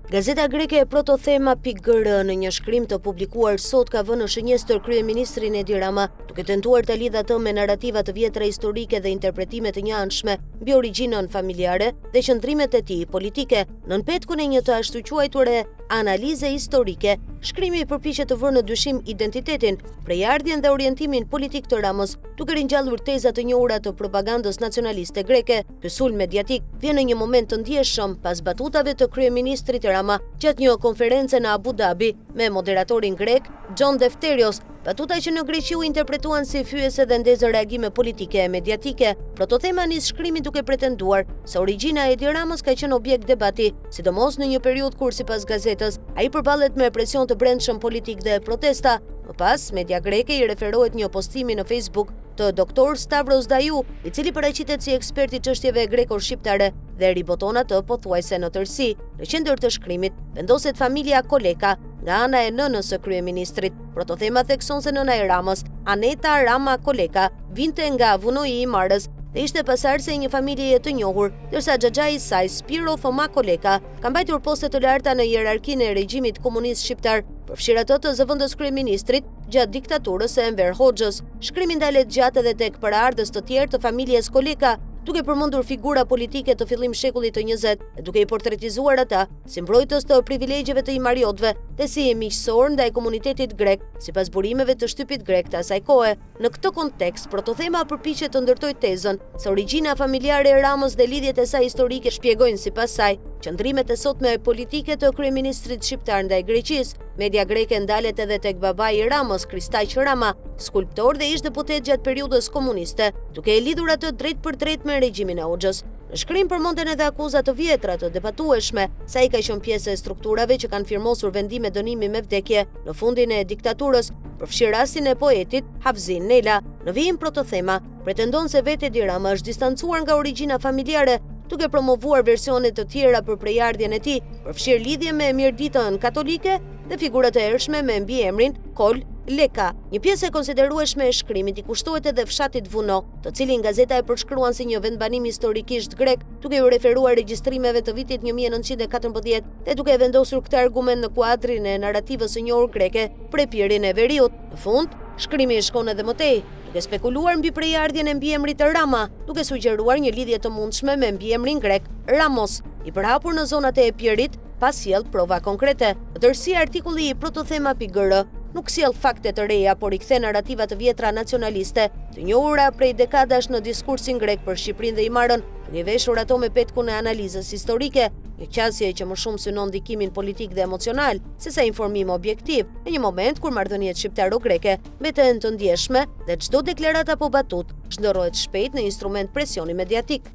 Gazeta greke Protothema.gr në një shkrim të publikuar sot ka vënë në shënjestër kryeministrin Edi Rama, duke tentuar të lidhë atë me narrativa të vjetra historike dhe interpretime të njëanshme mbi origjinën familjare dhe qëndrimet e tij politike. Nën petkun e një të ashtu quajture analize historike, shkrimi përpiqet të vërë në dyshim identitetin, prejardhjen dhe orientimin politik të Ramës, duke ringjallur teza të njohura të propagandës nacionaliste greke. Ky sulm mediatik vjen në një moment të ndjeshëm pas batutave të kryeministrit Rama gjatë një konference në Abu Dhabi me moderatorin grek John Defterios, batuta që në Greqi u interpretuan si fyese dhe ndezë reagime politike e mediatike. Protothema nis shkrimin duke pretenduar se origjina e Edi Ramës ka qenë objekt debati, sidomos në një periudhë kur sipas gazetës ai përballet me presion të brendshëm politik dhe protesta. Më pas, media greke i referohet një postimi në Facebook të Dr. Stavros Daju, i cili paraqitet si ekspert i çështjeve greko-shqiptare dhe riboton atë pothuajse në tërësi. Në qendër të shkrimit vendoset familja Koleka, nga ana e nënës së kryeministrit. Protothema thekson se nëna e Ramës, Aneta Rama Koleka, vinte nga Vunoi i Marës dhe ishte pasardhëse e një familjeje të njohur, ndërsa xhaxhai i saj, Spiro Thoma Koleka, ka mbajtur poste të larta në hierarkinë e regjimit komunist shqiptar, përfshirë ato të zëvendës kryeministrit gjatë diktaturës së Enver Hoxhës. Shkrimi ndalet gjatë edhe tek paraardhës të tjerë të familjes Koleka, duke përmendur figura politike të fillim shekullit të 20 dhe duke i portretizuar ata si mbrojtës të privilegjeve të imariotëve dhe si miqësor ndaj komunitetit grek, sipas burimeve të shtypit grek të asaj kohe. Në këtë kontekst, Protothema përpiqet të ndërtojë tezën se origjina familjare e Ramës dhe lidhjet e saj historike shpjegojnë sipas saj qëndrimet e sotme politike të kryeministrit shqiptar ndaj Greqisë. Media greke ndalet edhe tek babai i Ramës, Kristaq Rama, skulptor dhe ish-deputet gjatë periudhës komuniste, duke e lidhur atë drejt për drejt me regjimin e Hoxhës. Në shkrim përmenden edhe akuza të vjetra të debatueshme se ai ka qenë pjesë e strukturave që kanë firmosur vendime dënimi me vdekje në fundin e diktaturës, përfshirë rastin e poetit Hafzin Nela. Në vijim Protothema pretendon se vetë Edi Rama është distancuar nga origjina familjare, duke promovuar versione të tjera për prejardhjen e tij, përfshirë lidhje me mirditën katolike dhe figurat e ershme me mbiemrin Kol Leka. Një pjesë e konsiderueshme e shkrimit i kushtohet edhe fshatit Vuno, të cilin gazeta e përshkruan si një vendbanim historikisht grek, duke u referuar regjistrimeve të vitit 1914 dhe duke vendosur këtë argument në kuadrin e narrativës së njohur greke për epirjen e veriut. Në fund, shkrimi shkon edhe më tej, duke spekuluar mbi prejardhjen e mbiemrit të Rama, duke sugjeruar një lidhje të mundshme me mbiemrin grek Ramos, i përhapur në zonat e epirit pa sjell prova konkrete. Ndërsi artikulli i Protothema.gr nuk sjell fakte të reja, por i kthe narrativa të vjetra nacionaliste, të njohura prej dekadash në diskursin grek për Shqipërinë dhe Imarën, duke veshur ato me petkun e analizës historike, një qasje që më shumë synon ndikimin politik dhe emocional sesa informim objektiv, në një moment kur marrëdhëniet shqiptaro-greke mbeten të ndjeshme dhe çdo deklaratë apo batut shndërrohet shpejt në instrument presioni mediatik.